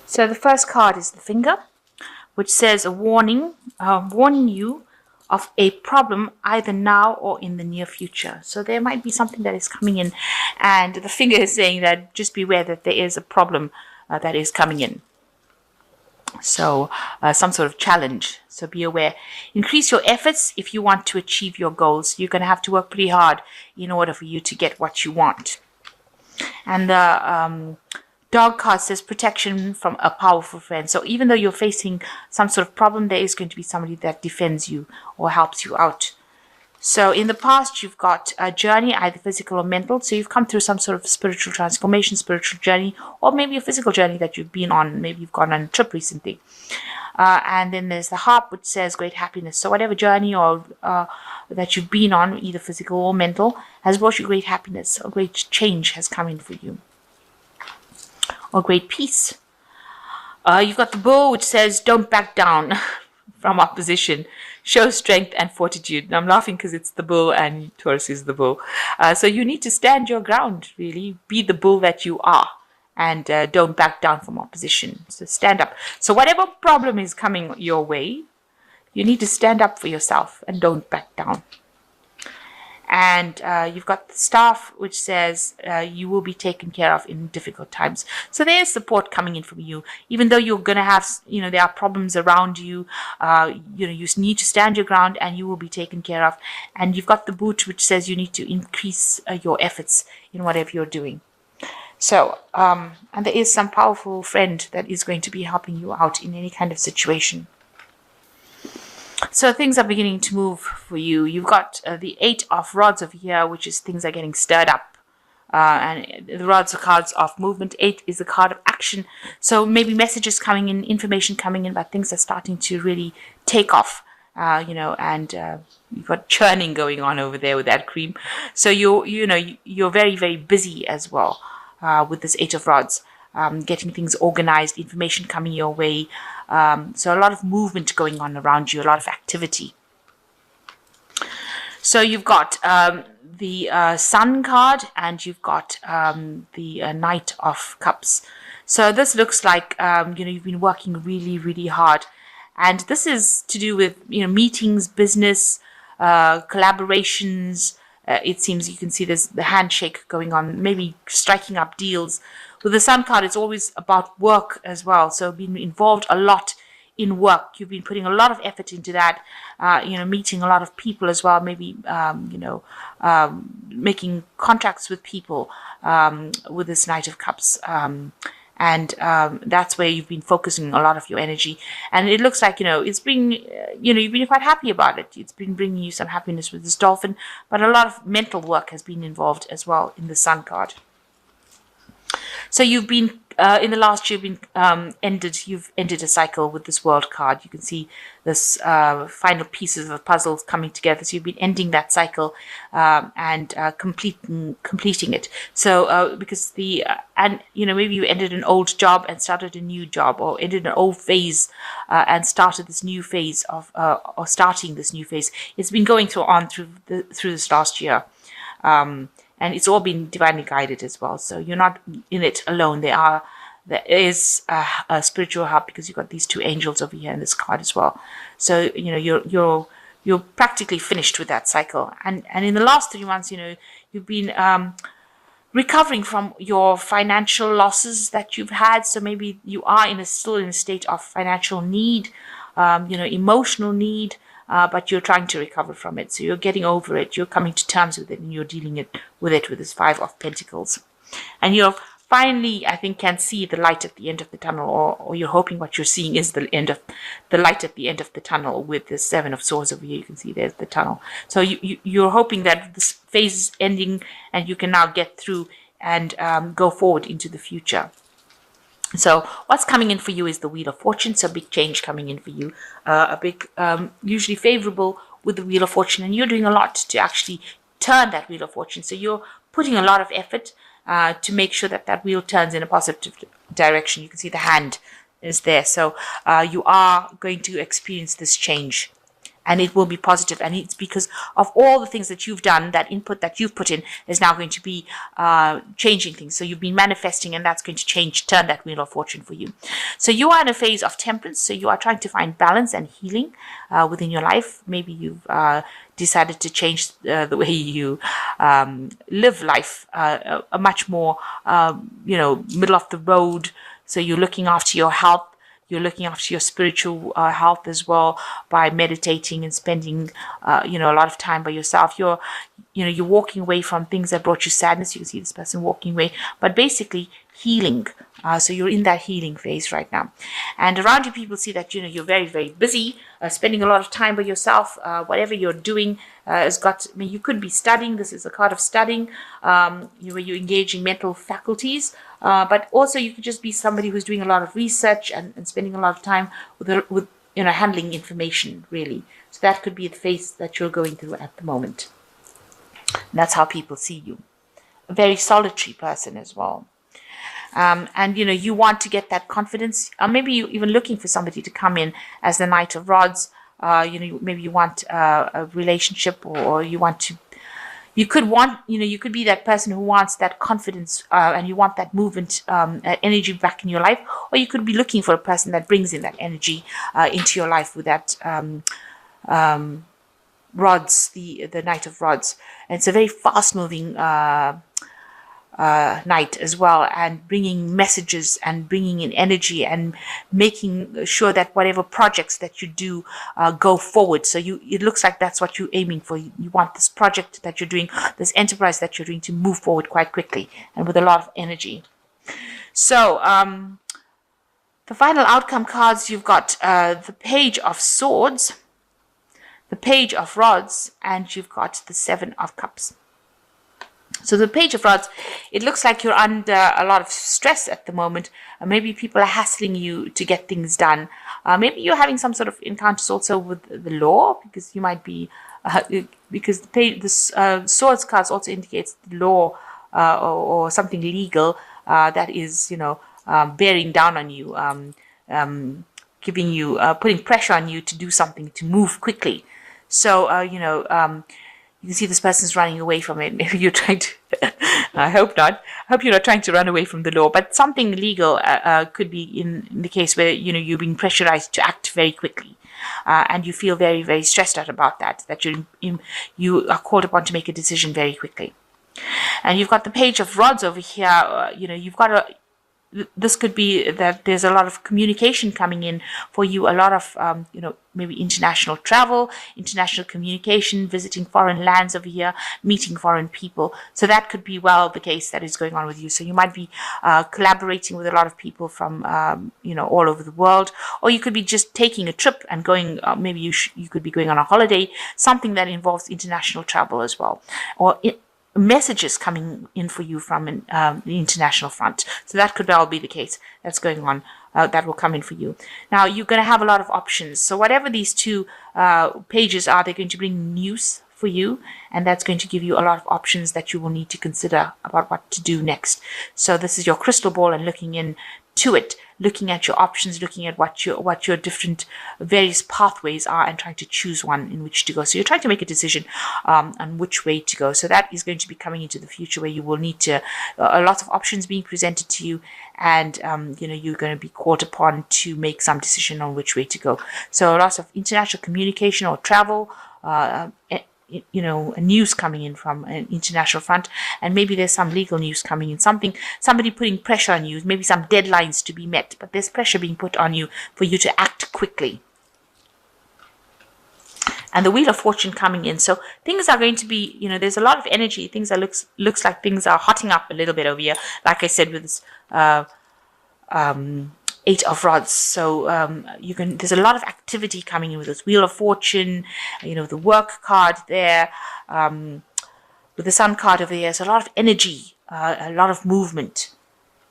So the first card is the finger, which says a warning, warning you of a problem either now or in the near future. So there might be something that is coming in, and the finger is saying that just beware that there is a problem that is coming in. So some sort of challenge. So be aware. Increase your efforts if you want to achieve your goals. You're going to have to work pretty hard in order for you to get what you want. And the dog card says protection from a powerful friend. So even though you're facing some sort of problem, there is going to be somebody that defends you or helps you out. So in the past, you've got a journey, either physical or mental. So you've come through some sort of spiritual transformation, spiritual journey, or maybe a physical journey that you've been on. Maybe you've gone on a trip recently. And then there's the harp, which says great happiness. So whatever journey or that you've been on, either physical or mental, has brought you great happiness. A great change has come in for you. Or great peace. You've got the bull, which says don't back down from opposition. Show strength and fortitude. And I'm laughing because it's the bull and Taurus is the bull. So you need to stand your ground, really. Be the bull that you are. And don't back down from opposition. So stand up. So whatever problem is coming your way, you need to stand up for yourself and don't back down. And you've got the staff, which says you will be taken care of in difficult times. So there's support coming in from you. Even though you're going to have, there are problems around you, you need to stand your ground and you will be taken care of. And you've got the boot, which says you need to increase your efforts in whatever you're doing. So, and there is some powerful friend that is going to be helping you out in any kind of situation. So things are beginning to move for you. You've got the 8 of rods over here, which is things are getting stirred up. And the rods are cards of movement. 8 is a card of action. So maybe messages coming in, information coming in, but things are starting to really take off. And you've got churning going on over there with that cream. So you're very, very busy as well with this 8 of rods. Getting things organized, information coming your way. So a lot of movement going on around you, a lot of activity. So you've got the Sun card and you've got the Knight of Cups. So this looks like, you've been working really, really hard. And this is to do with, meetings, business, collaborations. It seems you can see there's the handshake going on, maybe striking up deals. With the Sun card, it's always about work as well. So being involved a lot in work. You've been putting a lot of effort into that, meeting a lot of people as well, maybe, making contracts with people with this Knight of Cups. And that's where you've been focusing a lot of your energy. And it looks like, it's been, you've been quite happy about it. It's been bringing you some happiness with this dolphin. But a lot of mental work has been involved as well in the Sun card. So you've been, in the last year, you've ended a cycle with this World card. You can see this final pieces of the puzzles coming together. So you've been ending that cycle and completing it. So because maybe you ended an old job and started a new job, or ended an old phase and started this new phase of, or starting this new phase. It's been going through this last year. And it's all been divinely guided as well. So you're not in it alone. There is a spiritual help because you've got these 2 angels over here in this card as well. So, you're practically finished with that cycle. And in the last 3 months, you've been recovering from your financial losses that you've had. So maybe you are still in a state of financial need, emotional need. But you're trying to recover from it. So you're getting over it. You're coming to terms with it, and you're dealing with this 5 of Pentacles. And you're finally, I think, can see the light at the end of the tunnel, or you're hoping what you're seeing is the light at the end of the tunnel with the 7 of Swords over here. You can see there's the tunnel. So you're hoping that this phase is ending, and you can now get through and go forward into the future. So what's coming in for you is the Wheel of Fortune. So big change coming in for you. A big, usually favorable with the Wheel of Fortune. And you're doing a lot to actually turn that Wheel of Fortune. So you're putting a lot of effort to make sure that wheel turns in a positive direction. You can see the hand is there. So you are going to experience this change. and it will be positive. And it's because of all the things that you've done, that input that you've put in is now going to be changing things. So you've been manifesting, and that's going to turn that wheel of fortune for you. So you are in a phase of temperance. So you are trying to find balance and healing within your life. Maybe you've decided to change the way you live life, a much more, middle of the road. So you're looking after your health. You're looking after your spiritual health as well by meditating and spending, a lot of time by yourself. You're walking away from things that brought you sadness. You can see this person walking away, but basically healing. So you're in that healing phase right now. And around you, people see that, you're very, very busy, spending a lot of time by yourself. Whatever you're doing you could be studying. This is a card of studying, where you're engaging mental faculties. But also you could just be somebody who's doing a lot of research and spending a lot of time with handling information, really. So that could be the phase that you're going through at the moment. And that's how people see you. A very solitary person as well. And you want to get that confidence. Maybe you're even looking for somebody to come in as the Knight of Rods. Maybe you want a relationship, or you want to. You could be that person who wants that confidence, and you want that movement, that energy back in your life. Or you could be looking for a person that brings in that energy into your life with that rods, the Knight of Rods. And it's a very fast-moving night as well, and bringing messages and bringing in energy and making sure that whatever projects that you do go forward. So it looks like that's what you're aiming for. You want this project that you're doing, this enterprise that you're doing, to move forward quite quickly and with a lot of energy. So the final outcome cards, you've got the Page of Swords, the Page of Rods, and you've got the Seven of Cups. So the Page of Rods, it looks like you're under a lot of stress at the moment. Maybe people are hassling you to get things done. Maybe you're having some sort of encounters also with the law, because you might be, because the Swords cards also indicates the law or something legal that is, bearing down on you, giving you, putting pressure on you to do something, to move quickly. So, you can see this person's running away from it. Maybe you're trying to, I hope not. I hope you're not trying to run away from the law, but something legal could be in the case where, you're being pressurized to act very quickly. And you feel very, very stressed out about that you are called upon to make a decision very quickly. And you've got the Page of Rods over here. You've got this could be that there's a lot of communication coming in for you, a lot of, maybe international travel, international communication, visiting foreign lands over here, meeting foreign people. So that could be the case that is going on with you. So you might be collaborating with a lot of people from, all over the world, or you could be just taking a trip and going, maybe you could be going on a holiday, something that involves international travel as well, or messages coming in for you from the international front. So that could well be the case that's going on, that will come in for you. Now, you're going to have a lot of options. So whatever these two pages are, they're going to bring news for you, and that's going to give you a lot of options that you will need to consider about what to do next. So this is your crystal ball, and looking into it, looking at your options, looking at what your different various pathways are, and trying to choose one in which to go. So you're trying to make a decision on which way to go. So that is going to be coming into the future, where you will need to a lot of options being presented to you, and you're going to be called upon to make some decision on which way to go. So lots of international communication or travel, news coming in from an international front, and maybe there's some legal news coming in, somebody putting pressure on you, maybe some deadlines to be met, but there's pressure being put on you for you to act quickly. And the Wheel of Fortune coming in. So things are going to be, there's a lot of energy. Things looks like things are hotting up a little bit over here. Like I said, with this Eight of Rods. So there's a lot of activity coming in with this Wheel of Fortune, the work card there, with the Sun card over here. There's a lot of energy, a lot of movement.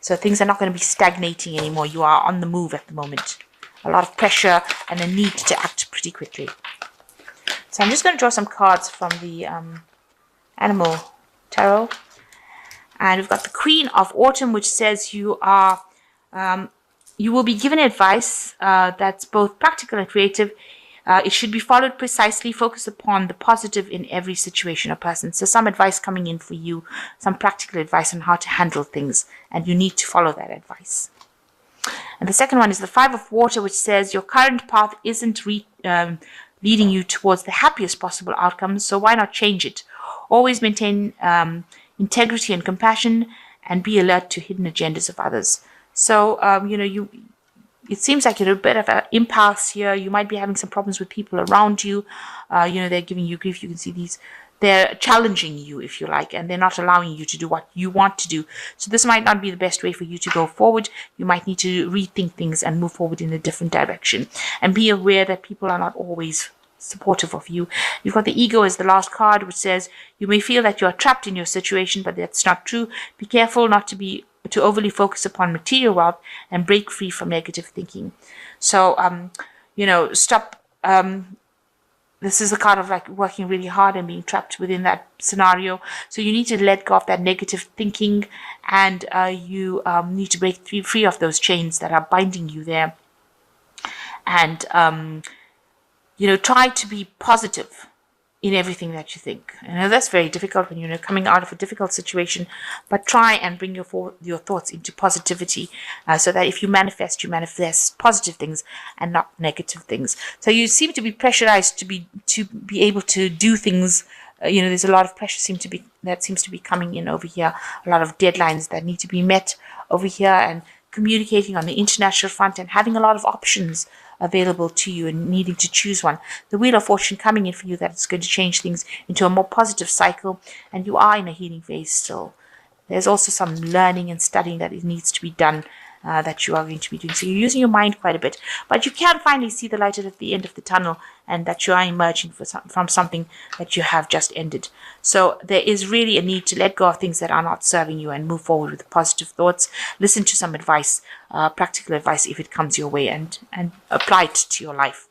So things are not going to be stagnating anymore. You are on the move at the moment. A lot of pressure and a need to act pretty quickly. So I'm just going to draw some cards from the Animal Tarot. And we've got the Queen of Autumn, which says you will be given advice that's both practical and creative. It should be followed precisely. Focus upon the positive in every situation or person. So some advice coming in for you, some practical advice on how to handle things, and you need to follow that advice. And the second one is the Five of Water, which says your current path isn't leading you towards the happiest possible outcomes, so why not change it? Always maintain integrity and compassion, and be alert to hidden agendas of others. So, it seems like you're a bit of an impasse here. You might be having some problems with people around you. They're giving you grief. You can see they're challenging you, if you like, and they're not allowing you to do what you want to do. So this might not be the best way for you to go forward. You might need to rethink things and move forward in a different direction. And be aware that people are not always supportive of you. You've got the Ego as the last card, which says you may feel that you are trapped in your situation, but that's not true. Be careful not to overly focus upon material wealth and break free from negative thinking. So, stop. This is a card of like working really hard and being trapped within that scenario. So you need to let go of that negative thinking, and you need to break free of those chains that are binding you there. And, try to be positive in everything that you think. That's very difficult when you're coming out of a difficult situation, but try and bring your thoughts into positivity, so that if you manifest positive things and not negative things. So you seem to be pressurized to be able to do things. There's a lot of pressure seems to be coming in over here. A lot of deadlines that need to be met over here, and communicating on the international front and having a lot of options available to you and needing to choose one. The Wheel of Fortune coming in for you, that it's going to change things into a more positive cycle, and you are in a healing phase still. There's also some learning and studying that it needs to be done, that you are going to be doing. So you're using your mind quite a bit, but you can finally see the light at the end of the tunnel, and that you are emerging from something that you have just ended. So there is really a need to let go of things that are not serving you and move forward with positive thoughts. Listen to some advice, practical advice if it comes your way, and apply it to your life.